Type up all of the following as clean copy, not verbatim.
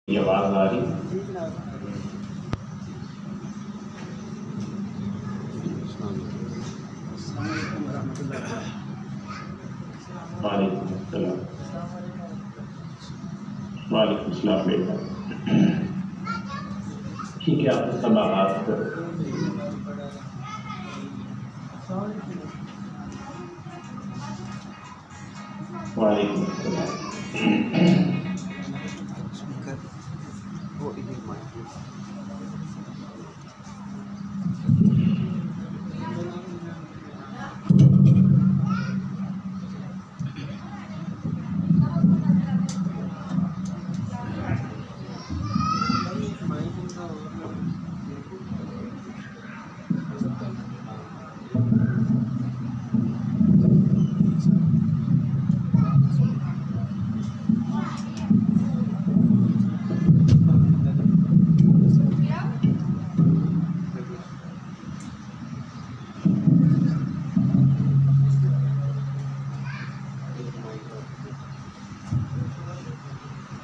یہ آواز آ رہی؟ وعلیکم السلام. وعلیکم السلام بیٹا. ٹھیک ہے، آپ سب آغاز کرو. وعلیکم السلام.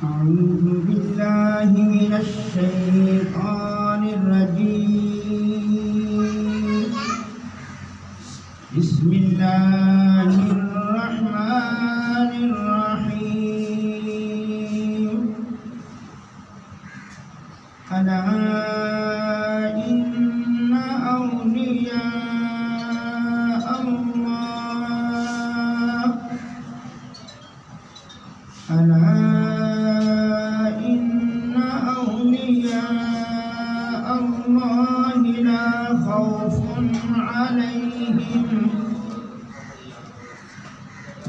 أعوذ بالله من الشيطان الرجيم. بسم الله الرحمن الرحيم. ألا إن أولياء الله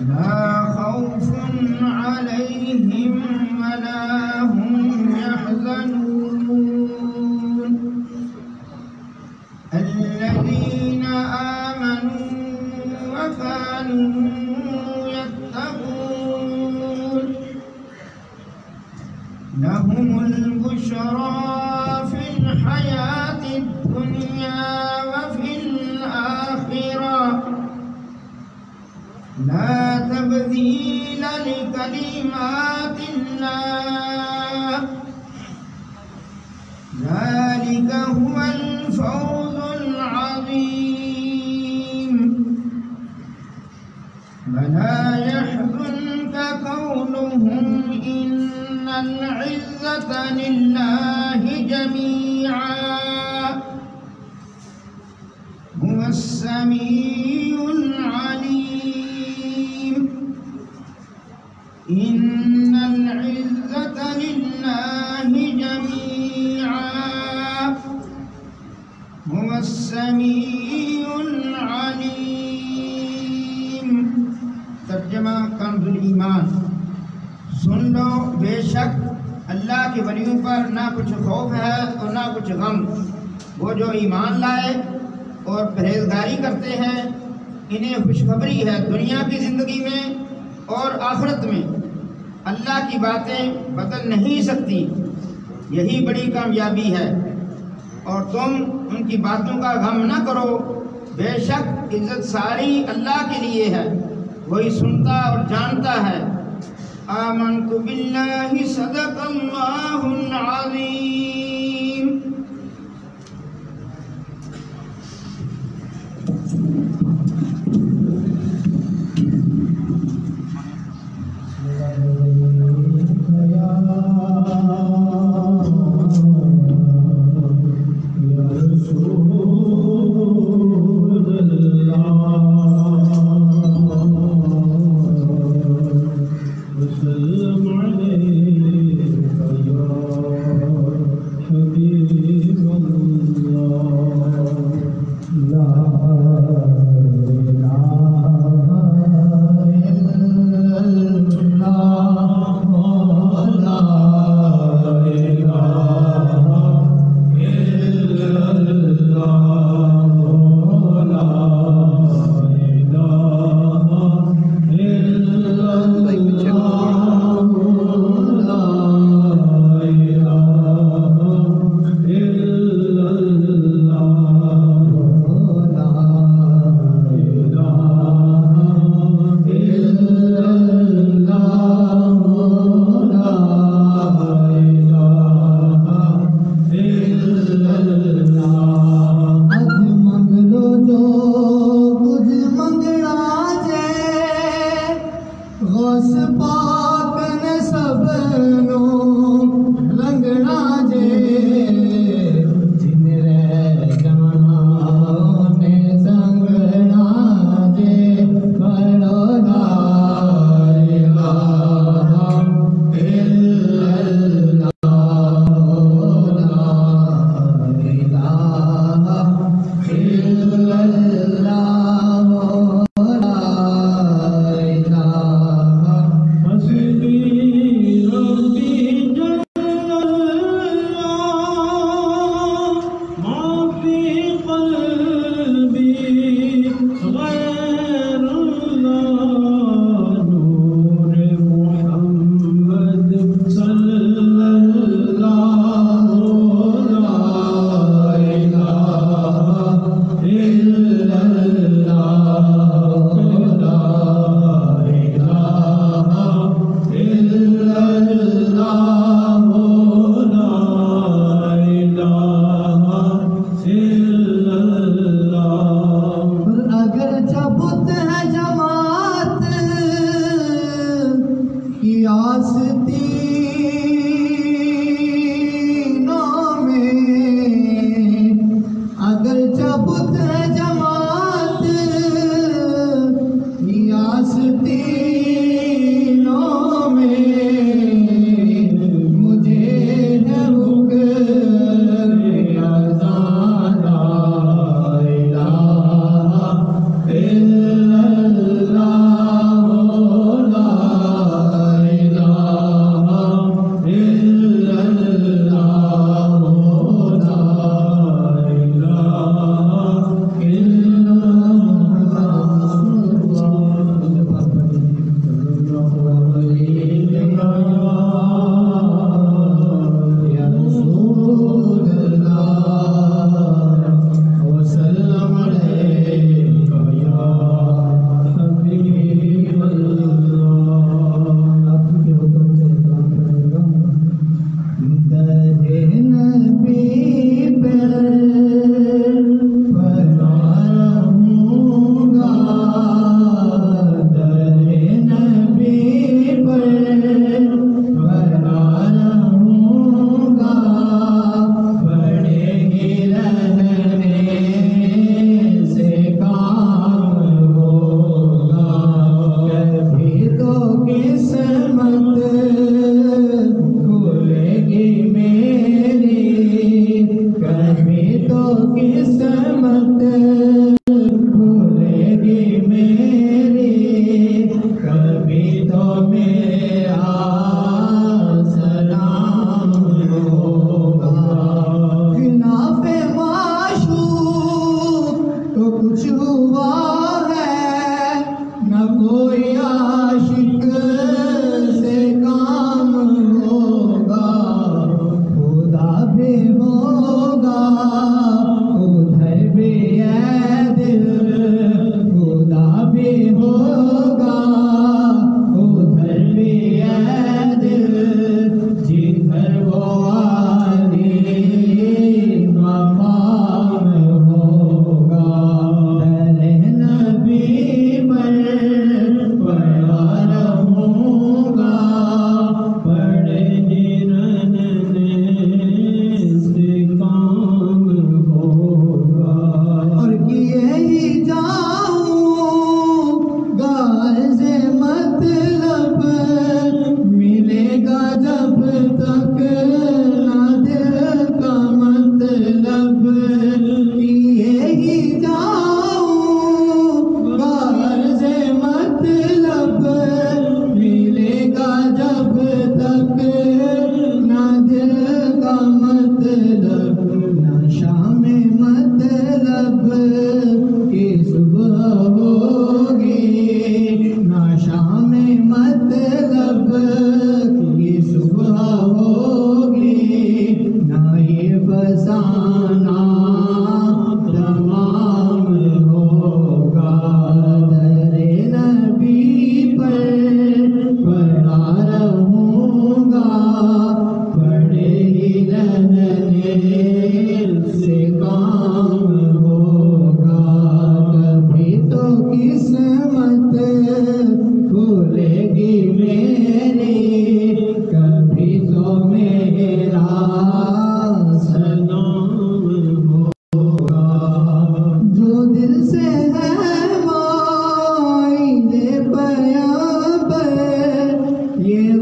لا خوف عليهم ولا هم يحزنون. الذين آمنوا وكانوا يتقون لهم البشرى في الحياة الدنيا وفي الآخرة لا تبديل لكلمات الله ذلك هو الفوز العظيم. ولا يحزنك قولهم إن العزة لله جميعا هو السميع العليم. إن العزة لله جميعا هو السميع العليم. ترجمہ کنز الایمان. سن لو، بے شک اللہ کے ولیوں پر نہ کچھ خوف ہے اور نہ کچھ غم. وہ جو ایمان لائے اور پرہیزگاری کرتے ہیں انہیں خوشخبری ہے دنیا کی زندگی میں اور آخرت میں. اللہ کی باتیں بدل نہیں سکتی، یہی بڑی کامیابی ہے. اور تم ان کی باتوں کا غم نہ کرو، بے شک عزت ساری اللہ کے لیے ہے، وہی سنتا اور جانتا ہے. آمنت باللہ صدق اللہ العظیم. وسلم عليك يا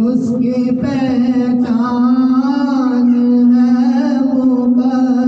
اس کی پہچان ہے مبارک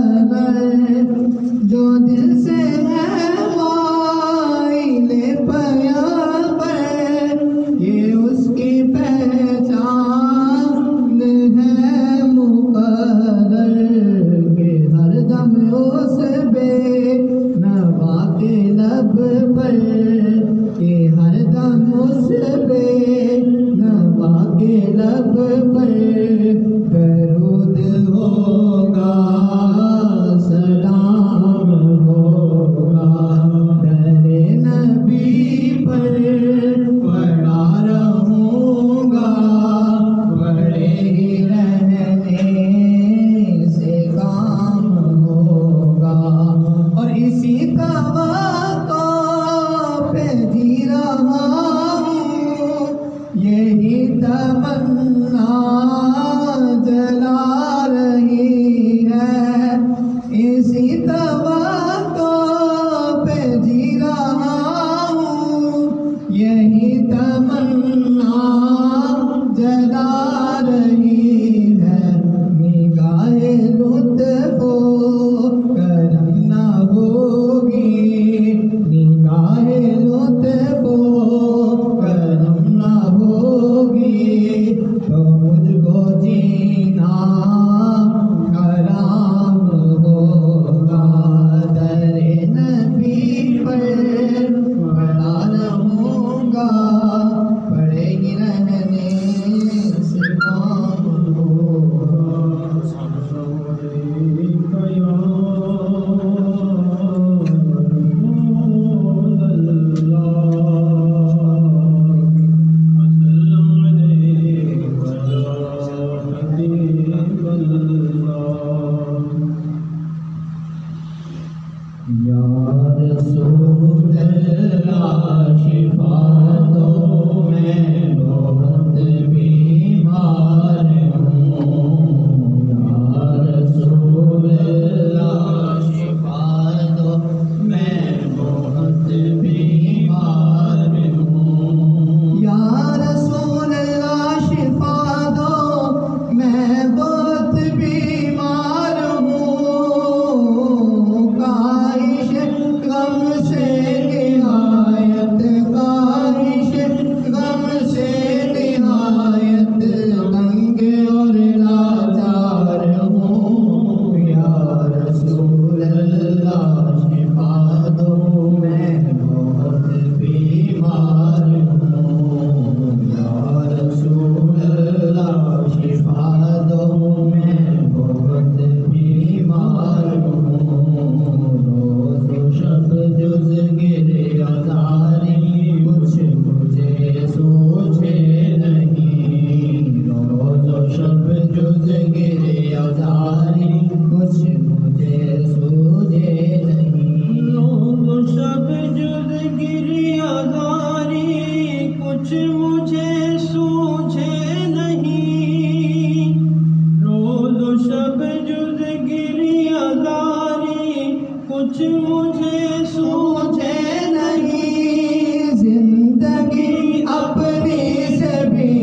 جب جز گریہ داری کچھ مجھے سوچے نہیں، زندگی اپنی سے بھی،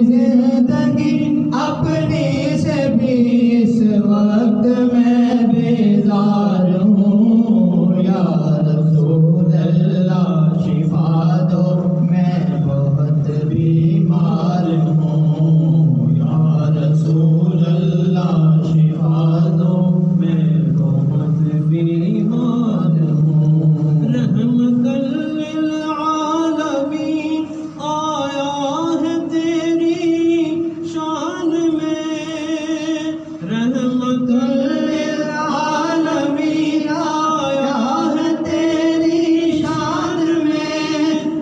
زندگی اپنی سے بھی اس وقت میں بیزار ہوں، یا رسول اللہ شفا دو میں بہت بیمار ہوں، یا رسول اللہ شفا دو میں بہت بیمار ہوں، رحمت للعالمین آیا ہے تیری شان میں، رحمت للعالمین آیا ہے تیری شان میں،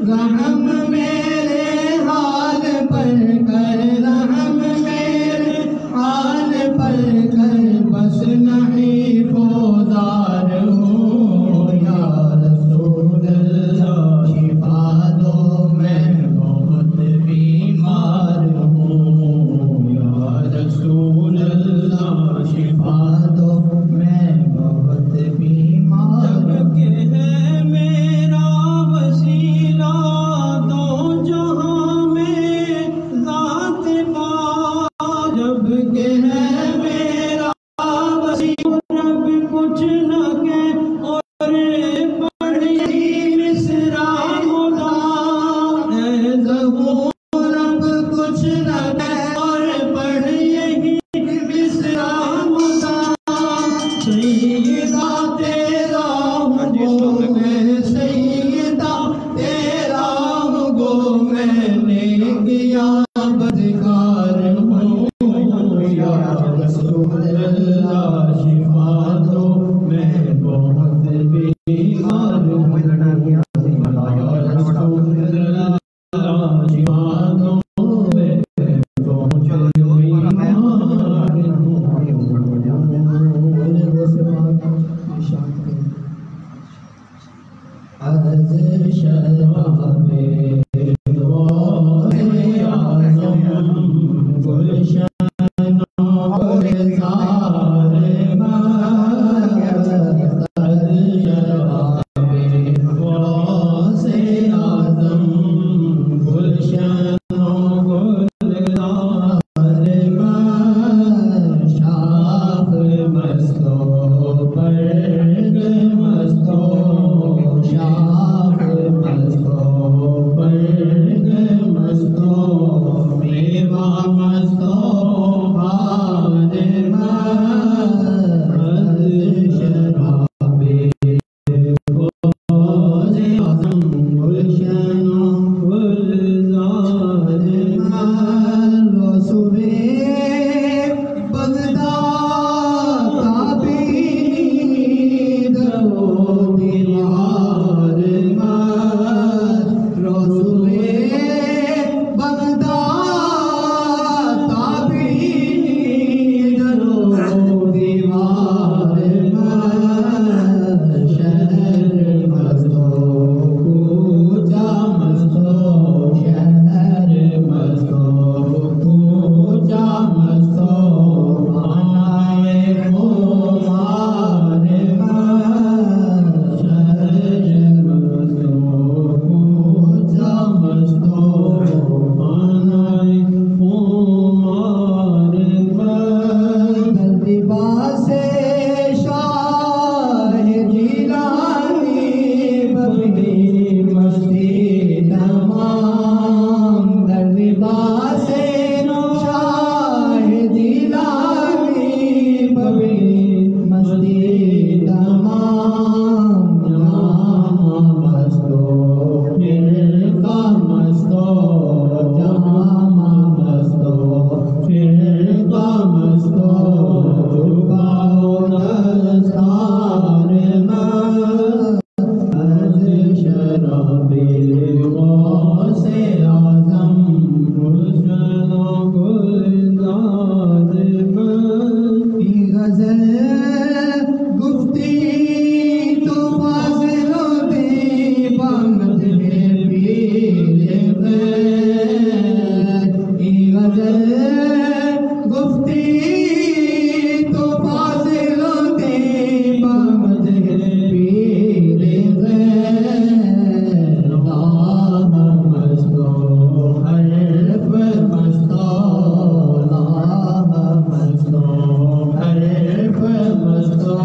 رحم میرے حال پر کر، رحم میرے حال پر کر، بس نہیں پودار ہوں، یا رسول اللہ شفا دو میں بہت بیمار ہوں، یا رسول اللہ شفا دو میں بہت بیمار ہوں، جب کہ ہے میرا وسیلہ دو جہاں میں ذات پاک، جب کہ ہے میرا وسیلہ رب کچھ نہ کہ اور پڑھی مصرع خدا، اے ظہور رب کچھ نہ کہ اور پڑھ یہی مصرع خدا، سیدہ تیرا ہوں گو میں، سیدہ تیرا ہوں گو میں، نیکیاں بدکار ہوں، یا رسول اللہ شفا دو میں بہت بیمار ہوں، یا رسول اللہ شفا دو میں بہت بیمار ہوں، از شراب گلشن گلزار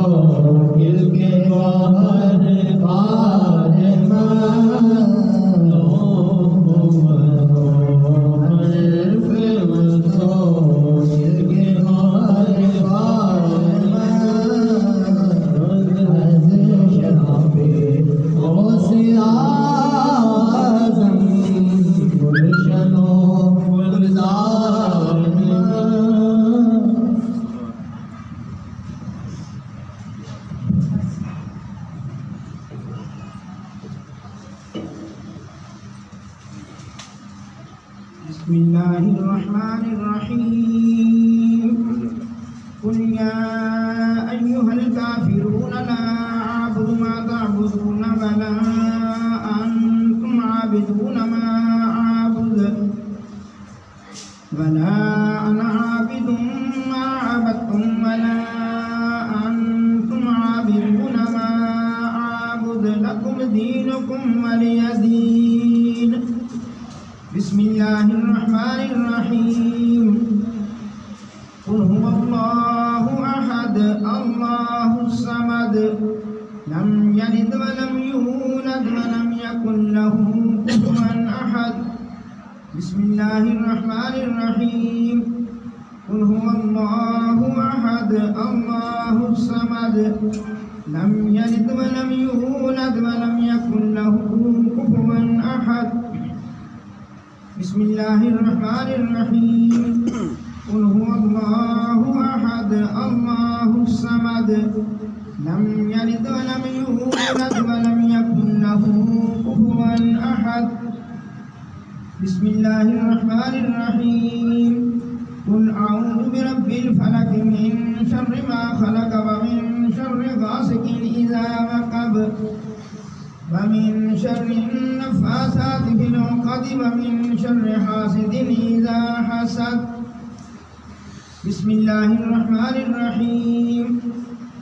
دل کے باہر بار بسم الله الرحمن الرحيم قل يا أيها الكافرون لا أعبد ما تعبدون ولا أنتم عابدون ما أعبد ولا أنا عابد ما عبدتم ولا أنتم عابدون ما أعبد لكم دينكم ولي دين بسم الله الرحمن الرحيم قل هو الله أحد الله الصمد لم يلد ولم يولد ولم يكن له كفوا أحد بسم الله الرحمن الرحيم قل هو الله أحد الله الصمد لم يلد ولم يولد ولم يكن له كفوا أحد بسم الله الرحمن الرحيم قل هو الله أحد الله الصمد لم يلد ولم يولد ولم يكن له كفوا أحد بسم الله الرحمن الرحيم قل أعوذ برب الفلق من شر ما خلق ومن شر غاسق إذا وقب ومن شر النفاثات في العقد ومن شر حاسد إذا حسد بسم الله الرحمن الرحيم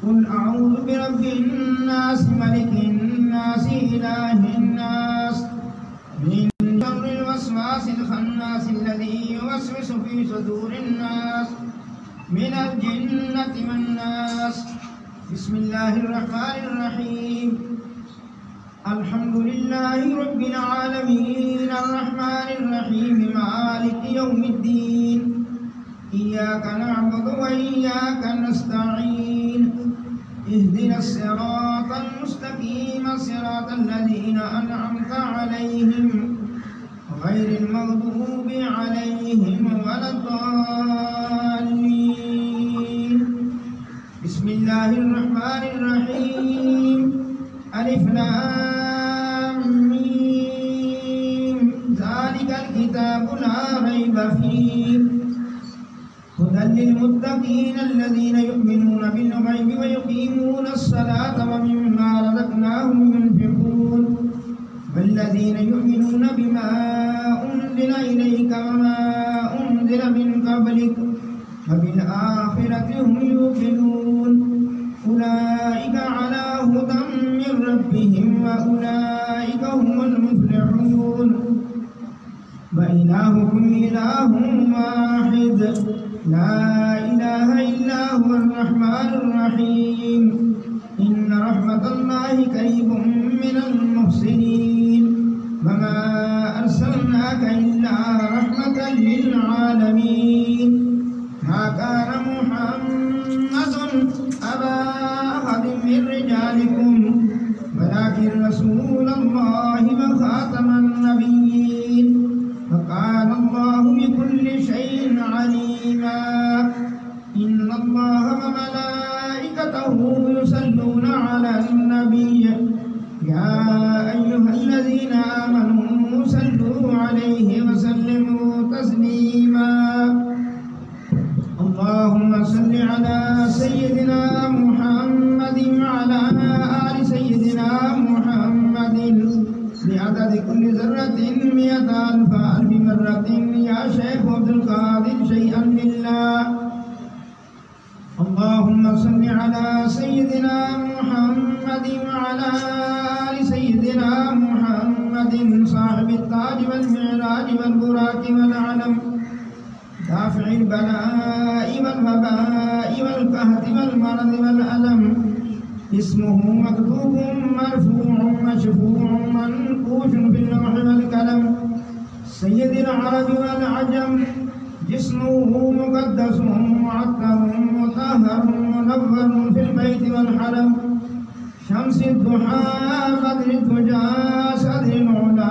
قل أعوذ برب الناس ملك الناس إله الناس من شر الوسواس الخناس الذي يوسوس في صدور الناس من الجنة والناس بسم الله الرحمن الرحيم الحمد لله رب العالمين الرحمن الرحيم مالك يوم الدين إياك نعبد وإياك نستعين اهدنا الصراط المستقيم صراط الذين أنعمت عليهم غير المغضوب عليهم ولا الضالين بسم الله الرحمن الرحيم ألف لام ميم ذلك الكتاب لا ريب فيه هدى للمتقين الذين يؤمنون بالغيب ويقيمون الصلاة ومما رزقناهم ينفقون والذين يؤمنون بما أنزل إليك وما أنزل من قبلك وبالآخرة هم يوقنون أولئك على هدى من ربهم وأولئك هم المفلحون وإلهكم إله واحد لا إله إلا هو الرحمن الرحيم إن رحمة الله قريب من المحسنين وما أرسلناك إلا رحمة للعالمين ما كان محمد أبا أحد من رجالكم ولكن رسول الله وخاتم النبيين وكان الله بكل شيء عليما إن الله وملائكته يصلون على النبي يا أيها الذين آمنوا صلوا عليه وسلموا تسليما اللهم صل على سيدنا محمد وعلى آل سيدنا محمد بعدد كل ذرة 100,000 مرة يا شيخ عبد القادر شيئا لله اللهم صل على سيدنا محمد وعلى آل سيدنا محمد صاحب التاج والمعراج والبراق والعلم دافع البلاء والوباء والقهر والمرض والألم اسمه مكتوب مرفوع مشفوع منقوش في اللوح والقلم سيد العرب والعجم جسمه مقدس معطر مطهر منور في البيت والحرم شمس الضحى بدر الدجى صدر العلا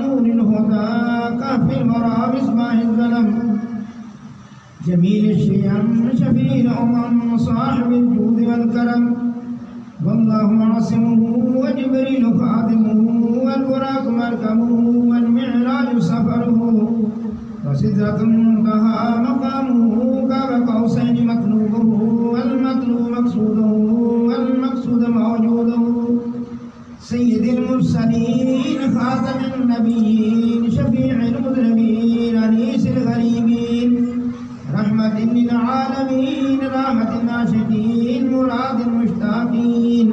نور الهدى كهف الورى مصباح الظلم جميل الشيم شفيع الأمم صاحب الجود والكرم والله عاصمه وجبريل خادمه والبراق مركبه والمعراج سفره وسدرة المنتهى مقامه قاب قوسين مطلوبه والمطلوب مقصوده والمقصود موجوده سيد المرسلين خاتم النبيين شفيع المذنبين أنيس الغريبين رحمة للعالمين راحة الناشدين مراد المشتاقين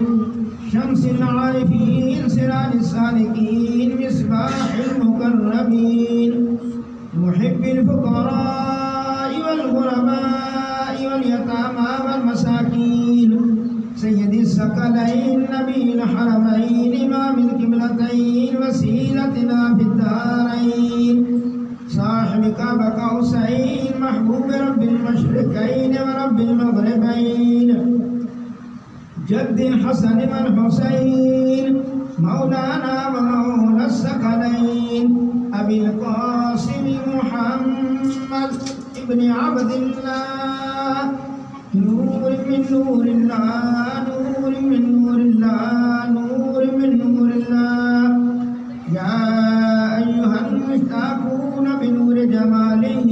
شمس العارفين سراج السالكين مصباح المقربين محب الفقراء والغرباء واليتامى والمساكين سيد الثقلين نبي الحرمين إمام القبلتين وسيلتنا في الدارين صاحب كعب قوسين محبوب رب المشرقين ورب المغربين جد الحسن والحسين مولانا ومولى الثقلين أبي القاسم محمد ابن عبد الله نور من نور الله نور من نور الله نور من نور الله يا أيها المشتاقون بنور جماله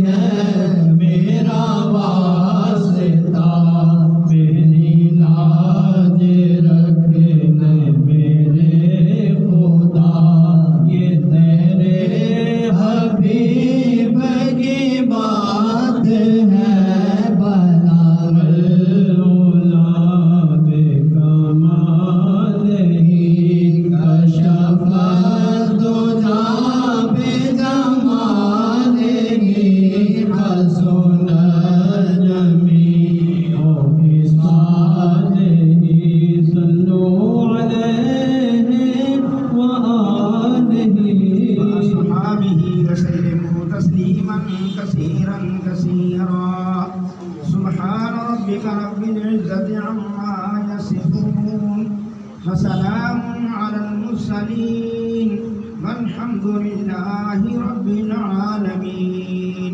ہے میرا واسطہ، میری لاج رکھنے میرے خدا، یہ تیرے حبیب کی بات ہے، بلاغ العلا بکمال ہی کشف الدجا بجمال ہی، حسن جمیع خصاله، صلوا علیہ وآلہ وأصحابه وسلموا تسليما كثيرا كثيرا. سبحان ربك رب العزة عما يصفون، وسلام على المرسلين، والحمد لله رب العالمين.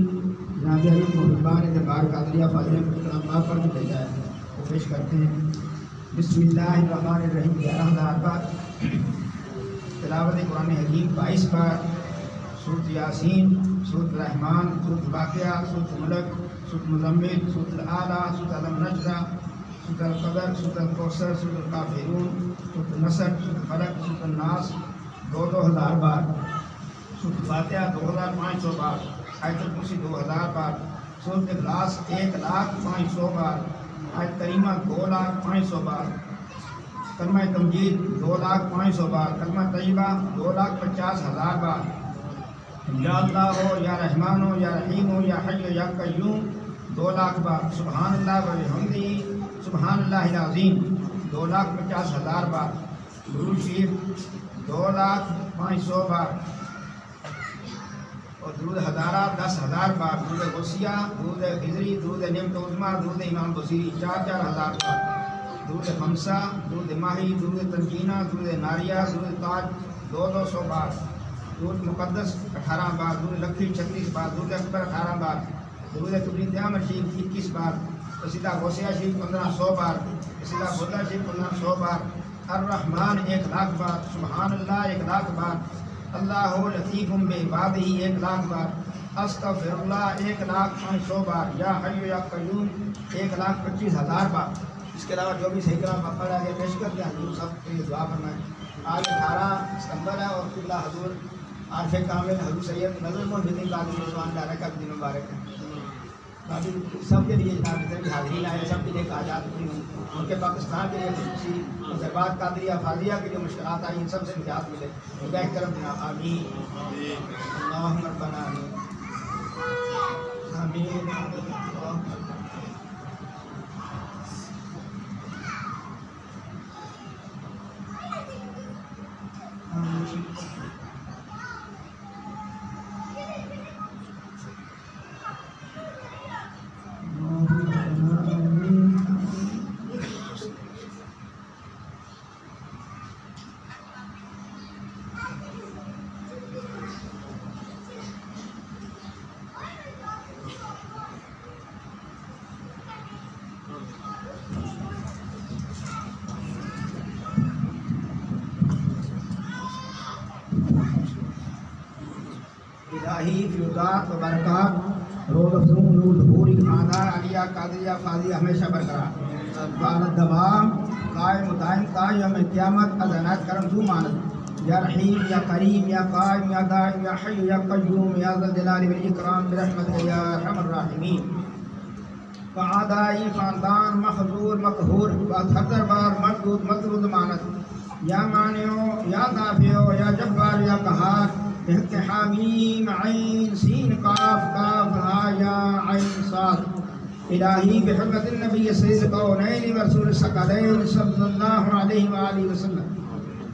جناب علی محبان دربار قادریہ فاضل کلام پر جو بھیجا ہے وہ پیش کرتے ہیں. بسم اللہ الرحمن الرحیم. 11,000 بار تلاوت قرآن حکیم 22 بار، سورۃ یاسین، سورۃ الرحمن، سورۃ الواقعہ، سورۃ الملک، سورۃ مزمل، سورۃ الاعلیٰ، سورۃ علم نشرہ، سورۃ القدر، سورۃ الکوثر، سورۃ الکافرون، سورۃ النصر، سورۃ الفلق، سورۃ الناس 2,000 بار، سورۃ الفاتحہ 2,500 بار، آیت الکرسی 2,000 بار، سورۃ اخلاص 1,05,000 بار، آیت کریمہ 2,05,000 بار، کلمہ تمجید 2,05,000 بار، کلمہ طیبہ 2,50,000 بار، یا اللہ ہو یا رحمان ہو یا رحیم ہو یا حی ہو یا قیوم 2,00,000 بار، سبحان اللہ و بحمدہ سبحان اللہ العظیم 2,50,000 بار، درود شریف 2,05,000 بار، اور درود ہزارہ 10,000 بار، درود غوثیہ، درود خضری، درود نعمت عظمیٰ، درود امام بصیری 4,000 بار، درود خمسہ، درود ماہی، درود تنجینہ، درود ناریہ، درود تاج 200 بار، درود مقدس 18 بار، درود لکھی 36 بار، درود اکبر 18 بار، درود کبریت احمد شریف 21 بار، قصیدہ غوثیہ شریف 1,500 بار، قصیدہ بردہ شریف 1,500 بار، الرحمن 1,00,000 بار، سبحان اللہ 1,00,000 بار، اللہ لطیف بعبادہ 1,00,000 بار، استغفر اللہ 1,05,000 بار، یا حی یا قیوم 1,25,000 بار. اس کے علاوہ جو بھی صحیح کرام پڑھا گیا پیش کر دیا حضور سب کے لیے دعا فرمائیں. آج 18 ستمبر ہے اور قبلہ حضور عارف کامل حضور سید نظر محمدین قادری رضوان اللہ کا دن مبارک ہے. سب کے لیے جناب جتنے بھی حاضرین آئے سب کے لیے ایک آزاد ان کے پاکستان کے لیے خصوصی حیدرآباد قادریہ فاضلیہ کے لیے مشکلات آئی، ان سب سے نجات ملے. خدا کرم جناب آمین. اللہم ربنا آمین. الہی فیوزات و برکات روز افزون نور ظہور خاندان علیہ قادریہ فاضلیہ ہمیشہ برقرار قالت دوام قائم و دائم تا یوم قیامت از عنایت کرم تو ماند. یا رحیم یا کریم یا قائم یا دائم یا حی یا قیوم یا ذا الجلال والاکرام برحمتک یا ارحم الراحمین. فعادائی خاندان مخذور مقہور ہر دربار مردود مطرود ماند. یا مانعو یا دافعو یا جبار یا قہار بحق حامیم عین سین قاف قاف ہا یا عین صاد. الہی بحرمت النبی سید الکونین ورسول الثقلین صلی اللہ علیہ وآلہ وسلم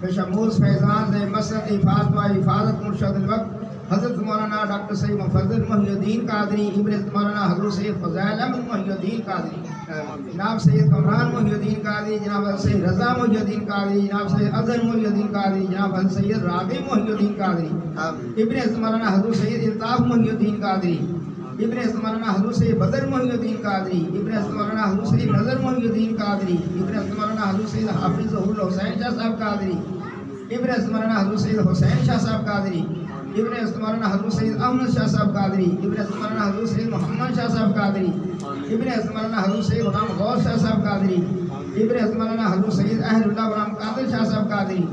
بشموس فیضان دے مسرت حفاظت و حفاظت مرشد الوقت حضرت مولانا ڈاکٹر سید مفضل محی الدین قادری، ابن مولانا حضرت سید فضائل احمد محی الدین قادری، جناب سید کمران محی الدین قادری، جناب سید رضا محی الدین قادری، جناب سید اظہر محی الدین قادری، جناب سید راغب محی الدین قادری، ابن مولانا حضرت سید الطاف محی الدین قادری، ابن مولانا حضرت سید بدر محی الدین قادری، ابن مولانا حضرت سید نظر محی الدین قادری، ابن مولانا حضرت سید حافظ ظہور الحسین شاہ صاحب قادری، ابن مولانا حضرت سید حسین شاہ صاحب قادری، ابن حضرت مولانا حضرت سید احمد شاہ صاحب قادری، ابن حضرت مولانا حضرت سید محمد شاہ صاحب قادری، ابن حضرت مولانا حضرت سید غلام غوث شاہ صاحب قادری، ابن حضرت مولانا حضرت سید اہل اللہ غلام قادر شاہ صاحب قادری،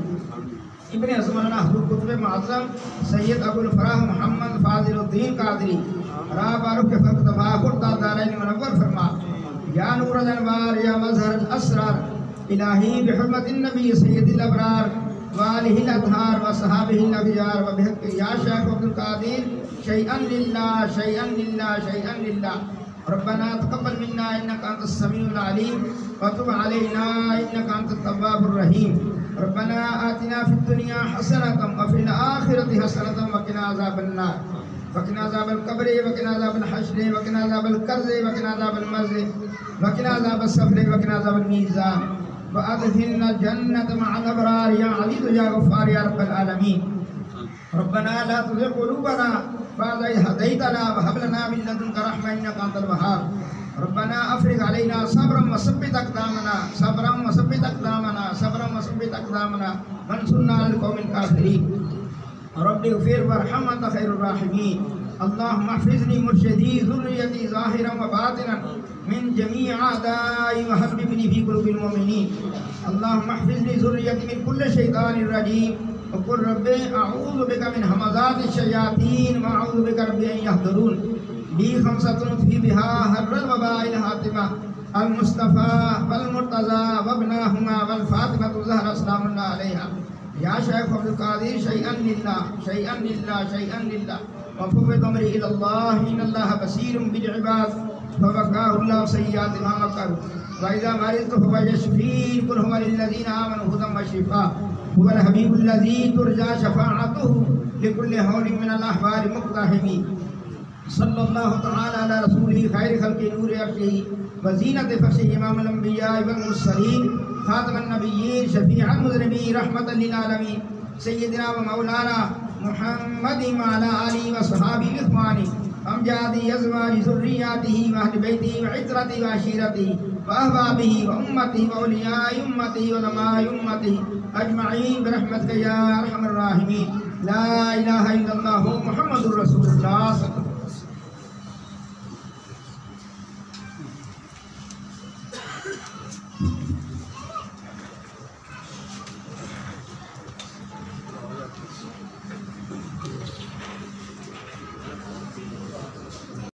ابن حضرت مولانا حضرت قطب معظم سید ابو الفراح محمد فاضل الدین قادری، را بارک کے فرق تفاخر تا دارین منور فرما، یا نور الانوار یا مظہر الاسرار، الہی بحرمت النبی سید الابرار وآلہ الاطہار وصحابہ الاخیار وبحق یا شیخ عبد القادر شیئا للہ شیئا للہ شیئا للہ ربنا تقبل منا انک انت السمیع العلیم وتب علینا انک انت التواب الرحیم ربنا آتنا فی الدنیا حسنة وفی الآخرة حسنة وقنا عذاب النار وقنا عذاب القبر وقنا عذاب الحشر وقنا عذاب القرض وقنا عذاب المرض وقنا عذاب السفر وقنا عذاب الميزان وأدخلنا الجنة مع الأبرار يا عزيز يا غفار يا رب العالمين ربنا لا تزغ قلوبنا بعد إذ هديتنا وهب لنا من لدنك رحمة إنك أنت الوهاب ربنا أفرغ علينا صبرا وثبت أقدامنا صبرا وثبت أقدامنا صبرا وثبت أقدامنا وانصرنا على القوم الكافرين رب اغفر وارحم أنت خير الراحمين اللهم احفظني مرشدي ذريتي ظاهرا وباطنا من جميع أعدائي وحببني في قلوب المؤمنين اللهم احفظني ذريتي من كل شيطان رجيم وقل رب أعوذ بك من همزات الشياطين وأعوذ بك رب أن يحضرون لي خمسة في بها هر الوباء الهاتمة المصطفى والمرتضى وابناهما والفاطمة الزهراء سلام الله عليها يا شيخ عبد القادر شيئا لله شيئا لله شيئا لله وفوض أمري إلى الله إن الله بصير بالعباد فوقاه الله سيئات ما مكروا وإذا مرضت فهو يشفين قل هو للذين آمنوا هدى وشفاء هو الحبيب الذي ترجى شفاعته لكل هول من الأحوال مقتحمين صلى الله تعالى على رسوله خير خلق نور عرشه وزينة فرشه إمام الأنبياء والمرسلين خاتم النبيين شفيع المذنبين رحمة للعالمين سيدنا ومولانا محمد وعلى آله وصحابه إخوانه أمجاد أزواج ذرياته وأهل بيته وعترته وعشيرته وأحبابه وأمته وأولياء أمته وعلماء أمته أجمعين برحمتك يا أرحم الراحمين لا إله إلا الله محمد رسول الله صلى الله عليه وسلم.